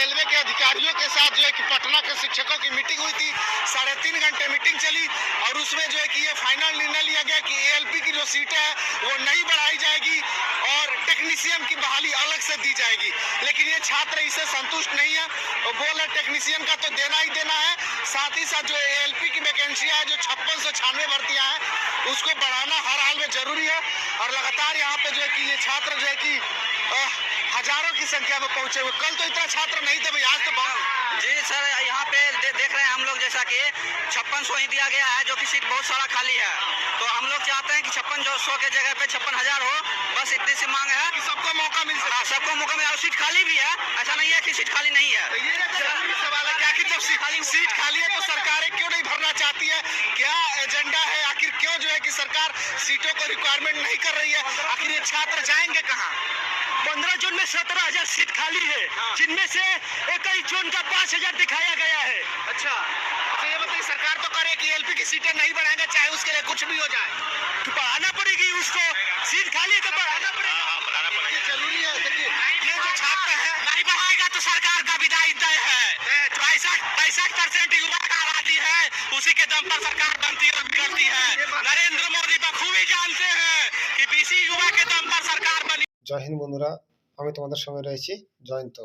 Railway के अधिकारियों के साथ जो है कि पटना के शिक्षकों की मीटिंग हुई थी। 3.5 घंटे मीटिंग चली और उसमें जो है कि ये फाइनल निर्णय लिया गया कि एएलपी की जो सीटें है वो नहीं बढ़ाई जाएगी और टेक्नीशियन की बहाली अलग से दी जाएगी। लेकिन ये छात्र इससे संतुष्ट नहीं है। वो बोल रहे टेक्नीशियन का तो देना ही देना है, साथ ही साथ जो एएलपी की वैकेंसियां है जो 5696 भर्तियां हैं उसको बढ़ाना हर हाल में जरूरी है। और लगातार यहाँ पे जो है कि ये छात्र जो है कि हजारों की संख्या में पहुंचे हुए। कल तो इतना छात्र नहीं थे भाई, आज तो बहुत। जी सर, यहाँ पे देख रहे हैं हम लोग जैसा कि 5600 ही दिया गया है, जो कि सीट बहुत सारा खाली है। तो हम लोग चाहते हैं कि 5600 के जगह पे 56,000 हो, बस इतनी सी मांग है कि सबको मौका मिल सके। सबको मौका मिले। और सीट खाली भी है, ऐसा नहीं है कि सीट खाली नहीं है। तो ये जरूरी सवाल है क्या कि जब सीट खाली है तो सरकारें क्यों नहीं भरना चाहती है? क्या एजेंडा है? आखिर क्यों जो है कि सरकार सीटों को रिक्वायरमेंट नहीं कर रही है? आखिर ये छात्र जाएंगे कहाँ? 15 जून में 17,000 सीट खाली है, जिनमें से 21 जून का 5,000 दिखाया गया है। अच्छा, तो ये बताइए सरकार तो करे कि एलपी की सीटें नहीं बढ़ाएंगे चाहे उसके लिए कुछ भी हो जाए। तो बढ़ाना पड़ेगी उसको, सीट खाली है तो बढ़ाना पड़ेगा। बढ़ाना पड़ेगा, ये जरूरी है। देखिए ये जो छात्र है नहीं बढ़ाएगा तो सरकार का विदाई तय है। 65% युवा का आबादी है, उसी के दम पर सरकार बनती और बिगड़ती है। नरेंद्र मोदी बखूबी जानते हैं कि बीसी युवा के दम पर सरकार बनी। জয় হিন্দ বন্ধুরা, আমি তোমাদের সঙ্গে রয়েছি জয়ন্ত।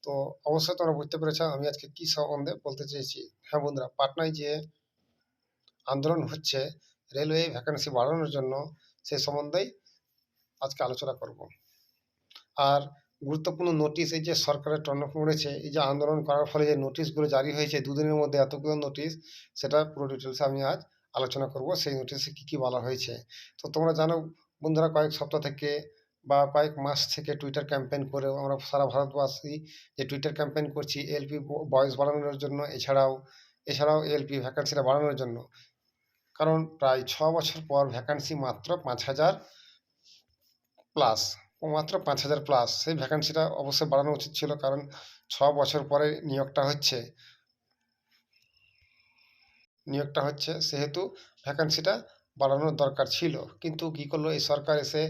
তো অবশ্যই তোমরা বুঝতে পেরেছ আমি আজকে কি সম্বন্ধে বলতে চেয়েছি। হ্যাঁ বন্ধুরা, পাটনায় যে আন্দোলন হচ্ছে রেলওয়ে ভ্যাকেন্সি বাড়ানোর জন্য, সেই সম্বন্ধেই আজকে আলোচনা করব। আর গুরুত্বপূর্ণ নোটিশ, এই যে সরকারের টনক নড়েছে, এই যে আন্দোলন করার ফলে যে নোটিশগুলো জারি হয়েছে, দুদিনের মধ্যে এতগুলো নোটিশ, সেটা পুরো ডিটেলসে আমি আজ আলোচনা করব। সেই নোটিশে কী কী বলা হয়েছে। তো তোমরা জানো বন্ধুরা, কয়েক সপ্তাহ থেকে বা কয়েক মাস থেকে টুইটার ক্যাম্পেইন করে আমরা সারা ভারতবাসী যে টুইটার ক্যাম্পেইন করছি এলপি বয়স বাড়ানোর জন্য, এছাড়াও এলপি ভ্যাকান্সিটা বাড়ানোর জন্য। কারণ প্রায় 6 বছর পর ভ্যাকান্সি মাত্র 5,000 প্লাস, মাত্র 5,000 প্লাস। সেই ভ্যাকান্সিটা অবশ্যই বাড়ানো উচিত ছিল, কারণ 6 বছর পরে নিয়োগটা হচ্ছে, সেহেতু ভ্যাকান্সিটা বাড়ানোর দরকার ছিল। কিন্তু কী করলো এই সরকার, এসে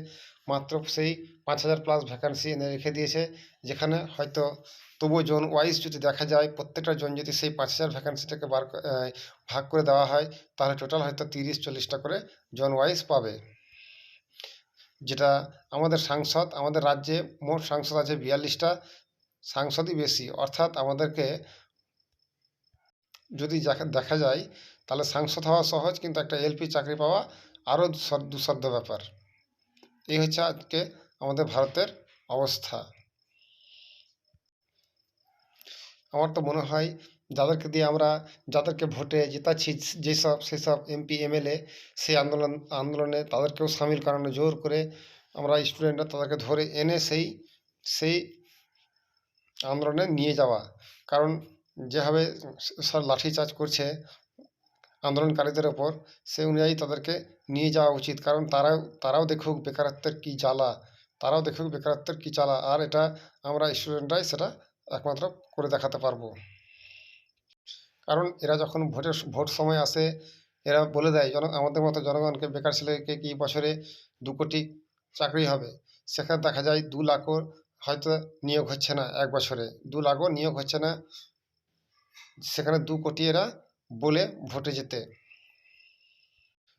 মাত্র সেই 5,000 প্লাস ভ্যাকান্সি এনে রেখে দিয়েছে, যেখানে হয়তো তবুও জোন ওয়াইজ যদি দেখা যায়, প্রত্যেকটা জোন যদি সেই 5,000 ভ্যাকান্সিটাকে ভাগ করে দেওয়া হয়, তাহলে টোটাল হয়তো 30-40টা করে জোন ওয়াইজ পাবে। যেটা আমাদের রাজ্যে মোট সাংসদ আছে 42টা, সাংসদই বেশি। অর্থাৎ আমাদেরকে যদি দেখা যায় তাহলে সাংসদ হওয়া সহজ, কিন্তু একটা এলপি চাকরি পাওয়া আরও দুঃসাধ্য ব্যাপার। এই হচ্ছে আজকে আমাদের ভারতের অবস্থা। আমার তো মনে হয় যাদেরকে ভোটে জেতাচ্ছি, সেসব এমপি এমএলএ, সেই আন্দোলনে তাদেরকেও সামিল করানো, জোর করে আমরা স্টুডেন্টরা তাদেরকে ধরে এনে সেই আন্দোলনে নিয়ে যাওয়া। কারণ যেভাবে স্যার লাঠিচার্জ করছে আন্দোলনকারীদের ওপর, সেই অনুযায়ী তাদেরকে নিয়ে যাওয়া উচিত। কারণ তারাও দেখুক বেকারত্বের কী জ্বালা, আর এটা আমরা স্টুডেন্টরাই সেটা একমাত্র করে দেখাতে পারবো। কারণ এরা যখন ভোট সময় আসে, এরা বলে দেয় আমাদের মতো জনগণকে, বেকার ছেলেকে কি বছরে 2 কোটি চাকরি হবে। সেখানে দেখা যায় 2 লাখও হয়তো নিয়োগ হচ্ছে না, এক বছরে 2 লাখও নিয়োগ হচ্ছে না, সেখানে 2 কোটি এরা বলে ভোটে যেতে।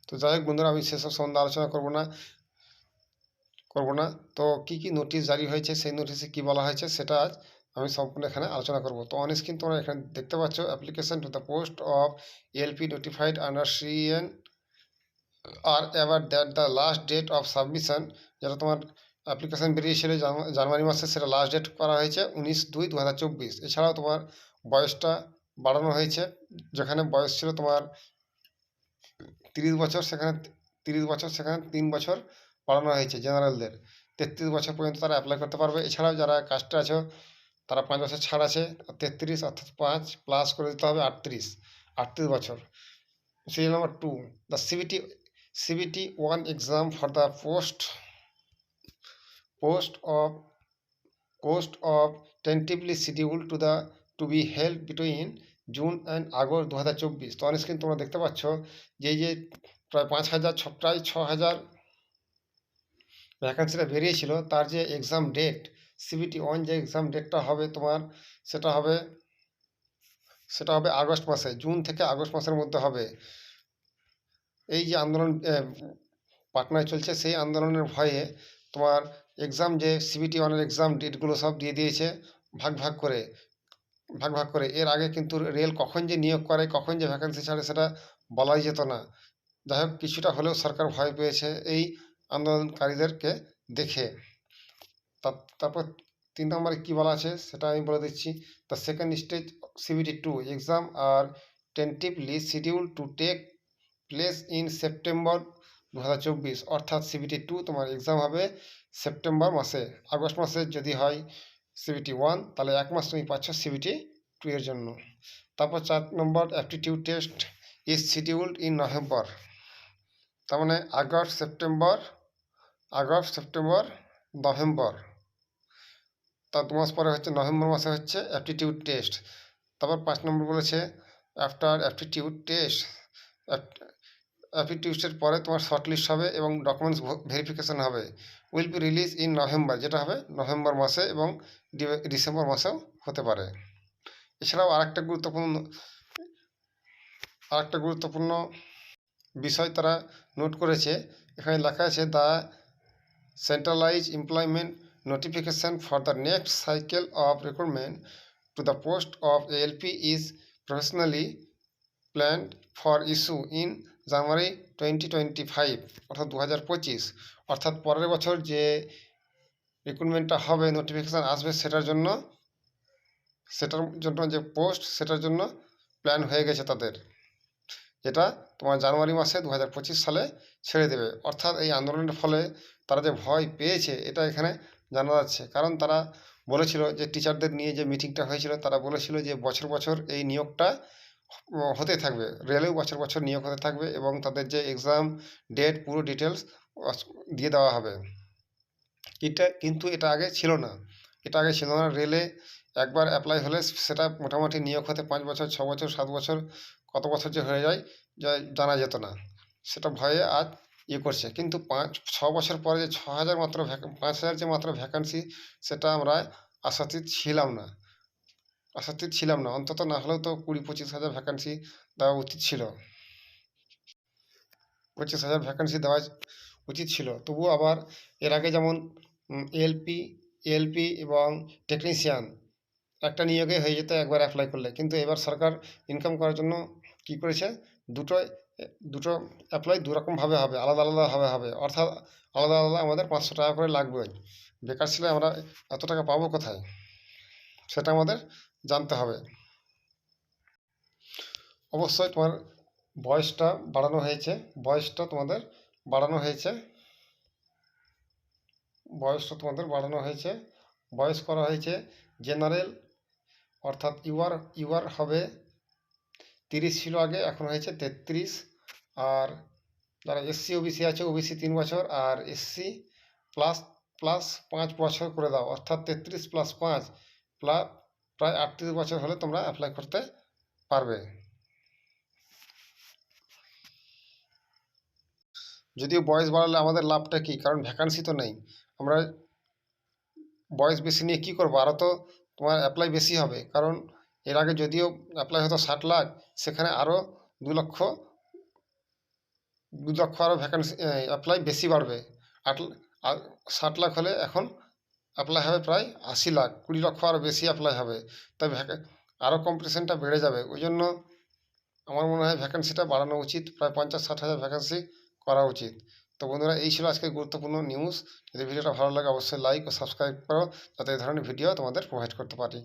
তো যাই হোক বন্ধুরা, আমি সেসব সম্বন্ধে আলোচনা করব না। তো কি নোটিশ জারি হয়েছে, সেই নোটিশে কি বলা হয়েছে, সেটা আজ আমি সম্পূর্ণ এখানে আলোচনা করব। তো অন স্ক্রিন তোমরা এখানে দেখতে পাচ্ছ, application to the post of LP notified under CN R ever that the last date of submission, যেটা তোমার অ্যাপ্লিকেশান বেরিয়েছিল জানুয়ারি মাসে, সেটা লাস্ট ডেট করা হয়েছে 19/2/2024। এছাড়াও তোমার বয়সটা বাড়ানো হয়েছে, যেখানে বয়স ছিল তোমার 30 বছর, সেখানে 3 বছর বাড়ানো হয়েছে। জেনারেলদের 33 বছর পর্যন্ত তারা অ্যাপ্লাই করতে পারবে। এছাড়াও যারা কাস্টে আছো তারা 5 বছর ছাড় আছে, 33 অর্থাৎ 5 প্লাস করে দিতে হবে 38 বছর। Serial number 2, the CBT 1 exam for the post of tentatively scheduled to be held between June and August 2024। তো অনস্ক্রিন তোমরা দেখতে পাচ্ছ যে প্রায় 6,000 ভ্যাকান্সিটা বেরিয়েছিল, তার যে এক্সাম ডেট, CBT-1 যে এক্সাম ডেটটা হবে তোমার, সেটা হবে আগস্ট মাসে, জুন থেকে আগস্ট মাসের মধ্যে হবে। এই যে আন্দোলন পাটনায় চলছে, সেই আন্দোলনের ভয়ে তোমার এক্সাম যে CBT-1 এক্সাম ডেটগুলো সব দিয়ে দিয়েছে ভাগ ভাগ করে। এর আগে কিন্তু রেল কখন যে নিয়োগ করে, কখন যে ভ্যাকেন্সি ছাড়ে, সেটা বলাই যেত না। যাই হোক, কিছুটা হলেও সরকার ভয় পেয়েছে এই আন্দোলনকারীদেরকে দেখে। তারপর 3 নম্বরে কী বলা আছে সেটা আমি বলে দিচ্ছি। The second stage CBT-2 exam আর tentatively schedule to take place in September 2024। অর্থাৎ CBT-2 তোমার এক্সাম হবে সেপ্টেম্বর মাসে। আগস্ট মাসে যদি হয় CBT-1, তাহলে 1 মাস তুমি পাচ্ছ CBT-2 এর জন্য। তারপর 4 number aptitude test is scheduled in November. তার মানে আগস্ট, সেপ্টেম্বর, নভেম্বর, তার 2 মাস পরে হচ্ছে নভেম্বর মাসে হচ্ছে অ্যাপটিটিউড টেস্ট। তারপর 5 নম্বর বলেছে আফটার অ্যাপটিটিউড টেস্টের পরে তোমার শর্টলিস্ট হবে এবং ডকুমেন্টস ভেরিফিকেশন হবে। Will be release in November, যেটা হবে নভেম্বর মাসে এবং ডিসেম্বর মাসেও হতে পারে। এছাড়াও আরেকটা গুরুত্বপূর্ণ বিষয় তারা নোট করেছে। এখানে লেখা আছে the centralise employment notification for the next cycle of recruitment to the post of ALP is professionally planned for issue in January 2025, অর্থাৎ 2025। অর্থাৎ পরের বছর যে রিক্রুটমেন্টটা হবে, নোটিফিকেশান আসবে, সেটার জন্য যে পোস্ট, সেটার জন্য প্ল্যান হয়ে গেছে তাদের, যেটা তোমার জানুয়ারি মাসে 2025 সালে ছেড়ে দেবে। অর্থাৎ এই আন্দোলনের ফলে তারা যে ভয় পেয়েছে, এটা এখানে জানা যাচ্ছে। কারণ তারা বলেছিল যে টিচারদের নিয়ে যে মিটিংটা হয়েছিল, তারা বলেছিল যে বছর বছর এই নিয়োগটা হতে থাকবে, রেলেও বছর বছর নিয়োগ হতে থাকবে এবং তাদের যে এক্সাম ডেট পুরো ডিটেলস দিয়ে দেওয়া হবে। কিন্তু এটা আগে ছিল না। রেলে একবার অ্যাপ্লাই হলে সেটা মোটামুটি নিয়োগ হতে 5 বছর, 6 বছর, 7 বছর, কত বছর যে হয়ে যায় জানা যেত না। সেটা ভয়ে আজ করছে। কিন্তু 5-6 বছর পরে যে 5,000 যে মাত্র ভ্যাকান্সি, সেটা আমরা আশাতীত ছিলাম না। অন্তত না হলেও তো 20-25 হাজার ভ্যাকান্সি দেওয়া উচিত ছিল। 25,000 ভ্যাকান্সি দেওয়া উচিত ছিল। তবুও আবার এর আগে যেমন এএলপি এবং টেকনিশিয়ান একটা নিয়োগে হয়ে যেত একবার অ্যাপ্লাই করলে। কিন্তু এবার সরকার ইনকাম করার জন্য কি করেছে, দুটো অ্যাপ্লাই দুরকমভাবে হবে, আলাদা হবে। অর্থাৎ আলাদা আমাদের 500 টাকা করে লাগবে। বেকার ছেলে আমরা এত টাকা পাবো কোথায়, সেটা আমাদের জানতে হবে। অবশ্যই তোমার বয়সটা বাড়ানো হয়েছে, বয়স করা হয়েছে জেনারেল, অর্থাৎ ইউআর হবে 30 ছিল আগে, এখন হয়েছে 33। আর যারা এসসি ওবিসি আছে, ওবিসি 3 বছর, আর এসসি প্লাস 5 বছর করে দাও, অর্থাৎ 33 + 5 প্রায় 38 বছর হলে তোমরা অ্যাপ্লাই করতে পারবে। যদিও বয়স বাড়ালে আমাদের লাভটা কী, কারণ ভ্যাকান্সি তো নেই। আমরা বয়স বেশি নিয়ে কী করবো, আরও তো তোমার অ্যাপ্লাই বেশি হবে। কারণ এর আগে যদিও অ্যাপ্লাই হতো 60 লাখ, সেখানে আরও 2 লক্ষ আরও ভ্যাকান্সি অ্যাপ্লাই বেশি বাড়বে। 60 লাখ হলে এখন অ্যাপ্লাই হবে প্রায় 80 লাখ, 20 লক্ষ আরও বেশি অ্যাপ্লাই হবে। তাই আরও কম্পিটিশনটা বেড়ে যাবে। ওই জন্য আমার মনে হয় ভ্যাকান্সিটা বাড়ানো উচিত, প্রায় 50-60 হাজার ভ্যাকান্সি করা উচিত। তো বন্ধুরা, এই ছিল আজকের গুরুত্বপূর্ণ নিউজ। যদি ভিডিওটা ভালো লাগে অবশ্যই লাইক ও সাবস্ক্রাইব করো, যাতে এই ধরনের ভিডিও তোমাদের প্রোভাইড করতে পারি।